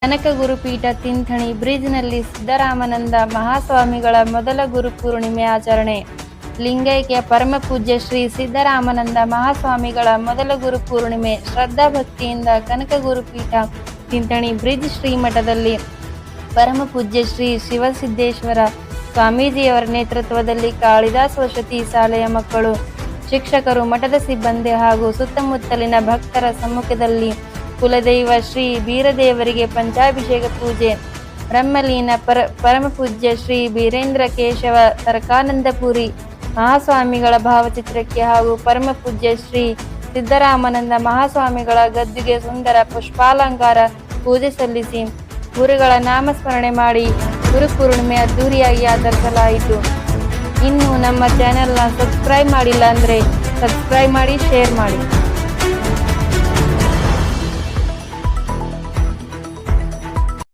ಕನಕ ಗುರುಪೀಠ ತಿಂಥಣಿ ಬ್ರಿಡ್ಜ್ನಲ್ಲಿ ಸಿದ್ದರಾಮಾನಂದ ಮಹಾಸ್ವಾಮಿಗಳ ಮೊದಲ ಗುರುಪೂರ್ಣಿಮೆ ಆಚರಣೆ. ಲಿಂಗೈಕ್ಯ ಪರಮಪೂಜ್ಯ ಶ್ರೀ ಸಿದ್ದರಾಮಾನಂದ ಮಹಾಸ್ವಾಮಿಗಳ ಮೊದಲ ಗುರುಪೂರ್ಣಿಮೆ ಶ್ರದ್ಧಾಭಕ್ತಿಯಿಂದ ಕನಕ ಗುರುಪೀಠ ತಿಂಥಣಿ ಬ್ರಿಡ್ಜ್ ಶ್ರೀಮಠದಲ್ಲಿ ಪರಮಪೂಜ್ಯ ಶ್ರೀ ಶಿವಸಿದ್ದೇಶ್ವರ ಸ್ವಾಮೀಜಿಯವರ ನೇತೃತ್ವದಲ್ಲಿ ಕಾಳಿದಾಸ ವಸತಿ ಶಾಲೆಯ ಮಕ್ಕಳು, ಶಿಕ್ಷಕರು, ಮಠದ ಸಿಬ್ಬಂದಿ ಹಾಗೂ ಸುತ್ತಮುತ್ತಲಿನ ಭಕ್ತರ ಸಮ್ಮುಖದಲ್ಲಿ ಕುಲದೈವ ಶ್ರೀ ಬೀರದೇವರಿಗೆ ಪಂಚಾಭಿಷೇಕ ಪೂಜೆ, ಬ್ರಹ್ಮಲೀನ ಪರಮಪೂಜ್ಯ ಶ್ರೀ ಬೀರೇಂದ್ರ ಕೇಶವ ತರ್ಕಾನಂದಪುರಿ ಮಹಾಸ್ವಾಮಿಗಳ ಭಾವಚಿತ್ರಕ್ಕೆ ಹಾಗೂ ಪರಮಪೂಜ್ಯ ಶ್ರೀ ಸಿದ್ದರಾಮಾನಂದ ಮಹಾಸ್ವಾಮಿಗಳ ಗದ್ದುಗೆ ಸುಂದರ ಪುಷ್ಪಾಲಂಕಾರ ಪೂಜೆ ಸಲ್ಲಿಸಿ ಗುರುಗಳ ನಾಮಸ್ಮರಣೆ ಮಾಡಿ ಗುರುಪೂರ್ಣಿಮೆ ಅದ್ದೂರಿಯಾಗಿ ಆಚರಿಸಲಾಯಿತು. ಇನ್ನು ನಮ್ಮ ಚಾನೆಲ್ನ ಸಬ್ಸ್ಕ್ರೈಬ್ ಮಾಡಿಲ್ಲ ಅಂದರೆ ಸಬ್ಸ್ಕ್ರೈಬ್ ಮಾಡಿ, ಶೇರ್ ಮಾಡಿ.